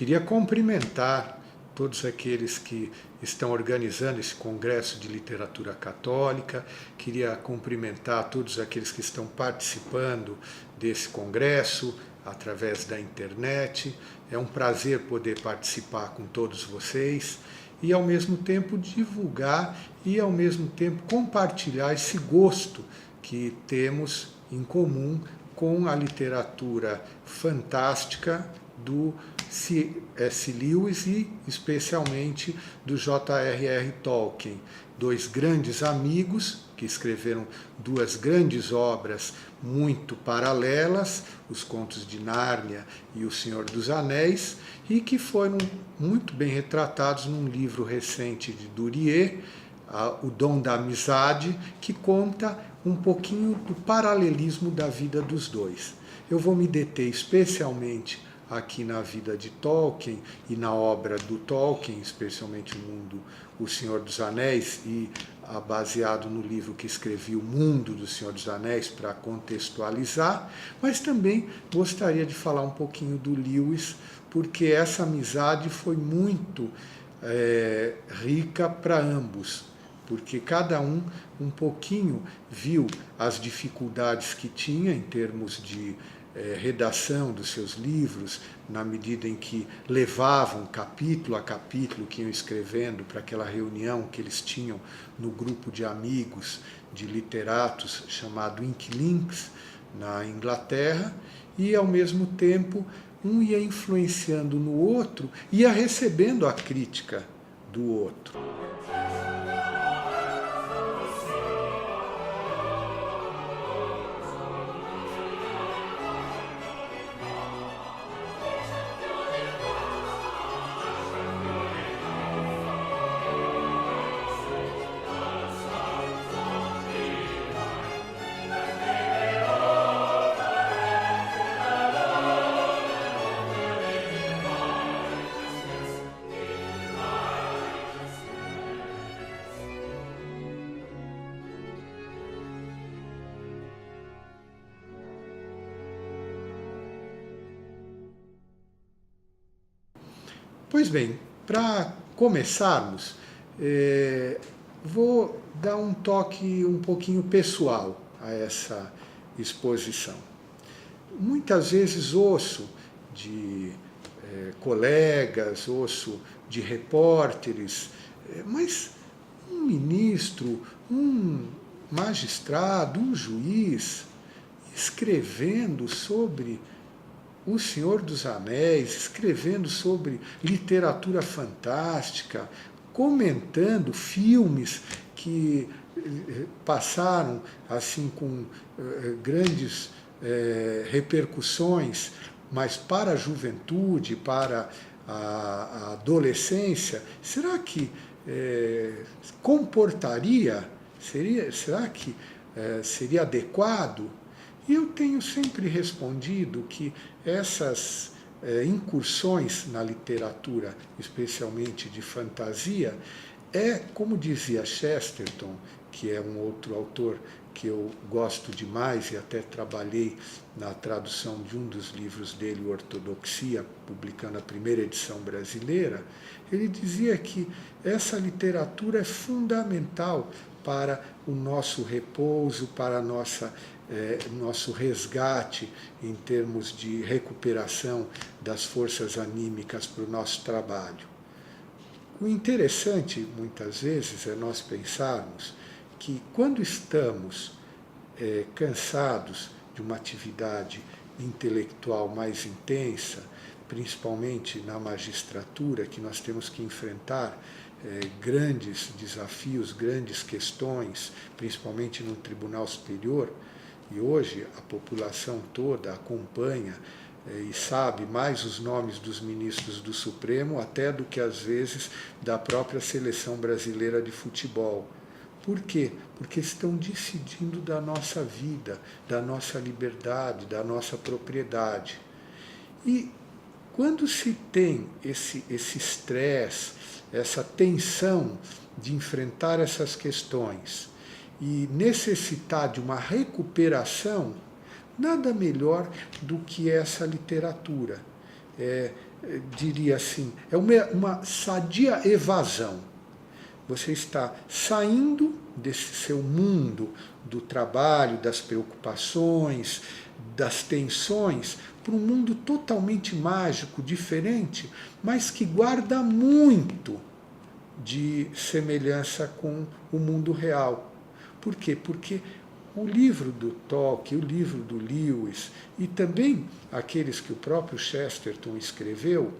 queria cumprimentar todos aqueles que estão organizando esse Congresso de Literatura Católica, queria cumprimentar todos aqueles que estão participando desse congresso através da internet. É um prazer poder participar com todos vocês e ao mesmo tempo divulgar e ao mesmo tempo compartilhar esse gosto que temos em comum com a literatura fantástica do C.S. Lewis e especialmente do J.R.R. Tolkien, dois grandes amigos que escreveram duas grandes obras muito paralelas, Os Contos de Nárnia e O Senhor dos Anéis, e que foram muito bem retratados num livro recente de Duryea, O Dom da Amizade, que conta um pouquinho do paralelismo da vida dos dois. Eu vou me deter especialmente aqui na vida de Tolkien e na obra do Tolkien, especialmente o mundo O Senhor dos Anéis, e baseado no livro que escrevi, O Mundo do Senhor dos Anéis, para contextualizar, mas também gostaria de falar um pouquinho do Lewis, porque essa amizade foi muito rica para ambos, porque cada um pouquinho viu as dificuldades que tinha em termos de redação dos seus livros, na medida em que levavam capítulo a capítulo que iam escrevendo para aquela reunião que eles tinham no grupo de amigos de literatos chamado Inklings, na Inglaterra, e ao mesmo tempo um ia influenciando no outro, ia recebendo a crítica do outro. Pois bem, para começarmos, vou dar um toque um pouquinho pessoal a essa exposição. Muitas vezes ouço de colegas, ouço de repórteres, mas um ministro, um magistrado, um juiz escrevendo sobre O Senhor dos Anéis, escrevendo sobre literatura fantástica, comentando filmes que passaram assim com grandes repercussões, mas para a juventude, para a adolescência, será que comportaria? Será que seria adequado? E eu tenho sempre respondido que essas incursões na literatura, especialmente de fantasia, como dizia Chesterton, que é um outro autor que eu gosto demais e até trabalhei na tradução de um dos livros dele, Ortodoxia, publicando a primeira edição brasileira, ele dizia que essa literatura é fundamental para o nosso repouso, para nosso resgate em termos de recuperação das forças anímicas para o nosso trabalho. O interessante, muitas vezes, é nós pensarmos que quando estamos cansados de uma atividade intelectual mais intensa, principalmente na magistratura, que nós temos que enfrentar grandes desafios, grandes questões, principalmente no Tribunal Superior, e hoje a população toda acompanha e sabe mais os nomes dos ministros do Supremo até do que, às vezes, da própria seleção brasileira de futebol. Por quê? Porque estão decidindo da nossa vida, da nossa liberdade, da nossa propriedade. E quando se tem esse estresse, essa tensão de enfrentar essas questões e necessitar de uma recuperação, nada melhor do que essa literatura. diria assim, é uma sadia evasão. Você está saindo desse seu mundo do trabalho, das preocupações, das tensões, para um mundo totalmente mágico, diferente, mas que guarda muito de semelhança com o mundo real. Por quê? Porque o livro do Tolkien, o livro do Lewis e também aqueles que o próprio Chesterton escreveu,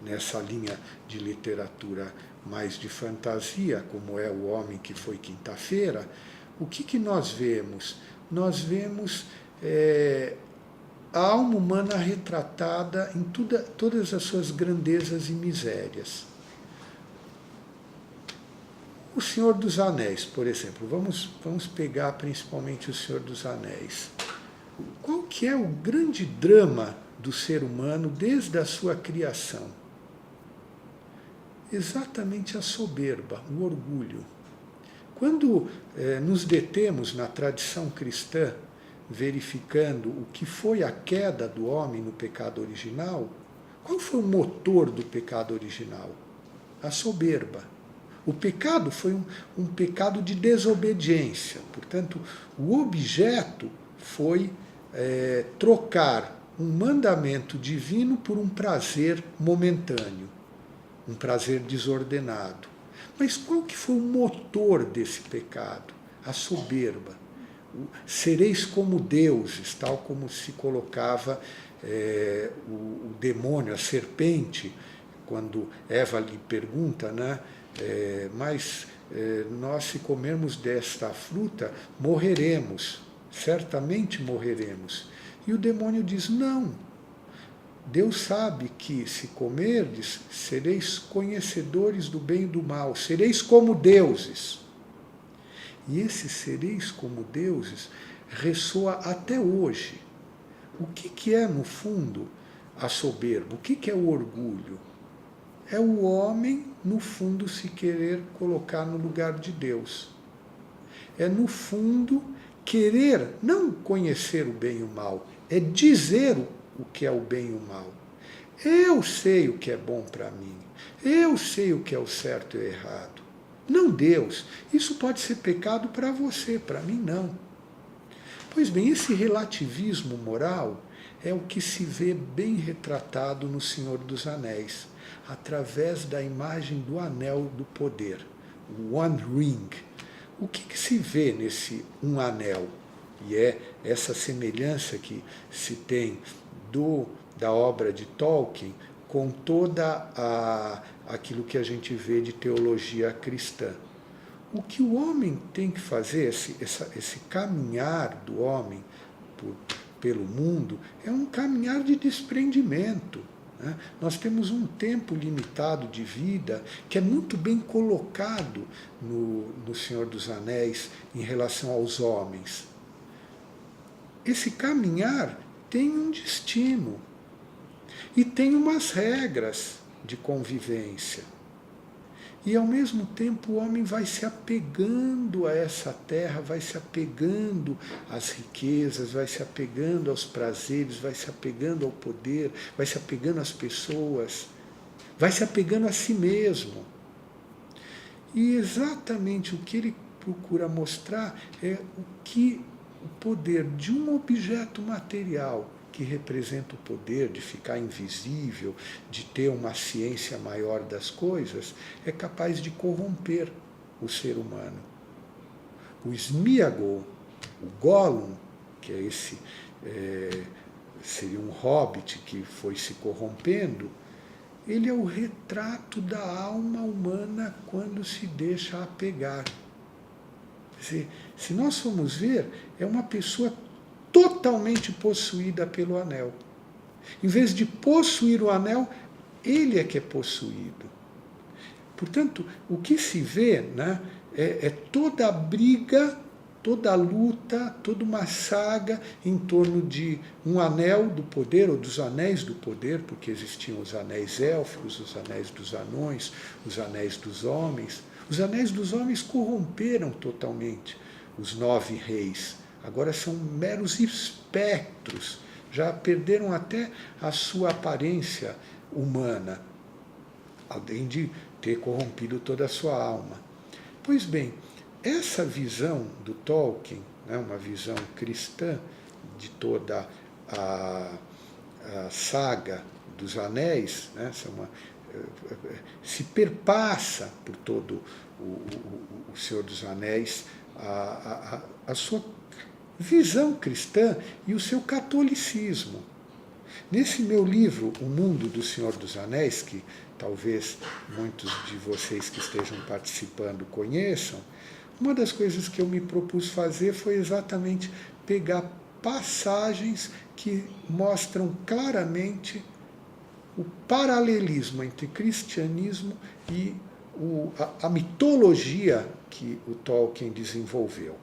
nessa linha de literatura mais de fantasia, como é O Homem que Foi Quinta-feira, o que nós vemos? Nós vemos a alma humana retratada em todas as suas grandezas e misérias. O Senhor dos Anéis, por exemplo, vamos pegar principalmente o Senhor dos Anéis. Qual que é o grande drama do ser humano desde a sua criação? Exatamente a soberba, o orgulho. Quando nos detemos na tradição cristã, verificando o que foi a queda do homem no pecado original, qual foi o motor do pecado original? A soberba. O pecado foi um pecado de desobediência. Portanto, o objeto foi trocar um mandamento divino por um prazer momentâneo, um prazer desordenado. Mas qual que foi o motor desse pecado? A soberba. Sereis como deuses, tal como se colocava o demônio, a serpente, quando Eva lhe pergunta, né? Mas nós, se comermos desta fruta, morreremos, certamente morreremos. E o demônio diz, não, Deus sabe que, se comerdes, sereis conhecedores do bem e do mal, sereis como deuses. E esse sereis como deuses ressoa até hoje. O que é, no fundo, a soberba? O que é o orgulho? É o homem, no fundo, se querer colocar no lugar de Deus. É, no fundo, querer não conhecer o bem e o mal, é dizer o que é o bem e o mal. Eu sei o que é bom para mim. Eu sei o que é o certo e o errado. Não Deus. Isso pode ser pecado para você, para mim não. Pois bem, esse relativismo moral é o que se vê bem retratado no Senhor dos Anéis, através da imagem do anel do poder, o One Ring. O que se vê nesse um anel? E é essa semelhança que se tem da obra de Tolkien com toda aquilo que a gente vê de teologia cristã. O que o homem tem que fazer, esse caminhar do homem pelo mundo, é um caminhar de desprendimento. Né? Nós temos um tempo limitado de vida que é muito bem colocado no Senhor dos Anéis em relação aos homens. Esse caminhar tem um destino e tem umas regras de convivência. E, ao mesmo tempo, o homem vai se apegando a essa terra, vai se apegando às riquezas, vai se apegando aos prazeres, vai se apegando ao poder, vai se apegando às pessoas, vai se apegando a si mesmo. E exatamente o que ele procura mostrar é o poder de um objeto material, que representa o poder de ficar invisível, de ter uma ciência maior das coisas, é capaz de corromper o ser humano. O Sméagol, o Gollum, que é seria um hobbit que foi se corrompendo, ele é o retrato da alma humana quando se deixa apegar. Se nós formos ver, é uma pessoa totalmente possuída pelo anel. Em vez de possuir o anel, ele é que é possuído. Portanto, o que se vê, né, é toda a briga, toda a luta, toda uma saga em torno de um anel do poder, ou dos anéis do poder, porque existiam os anéis élficos, os anéis dos anões, os anéis dos homens. Os anéis dos homens corromperam totalmente os 9 reis. Agora são meros espectros já perderam até a sua aparência humana, além de ter corrompido toda a sua alma. Pois bem, essa visão do Tolkien, né, uma visão cristã de toda a saga dos Anéis, né, se perpassa por todo o Senhor dos Anéis, a sua visão cristã e o seu catolicismo. Nesse meu livro, O Mundo do Senhor dos Anéis, que talvez muitos de vocês que estejam participando conheçam, uma das coisas que eu me propus fazer foi exatamente pegar passagens que mostram claramente o paralelismo entre cristianismo e a mitologia que o Tolkien desenvolveu.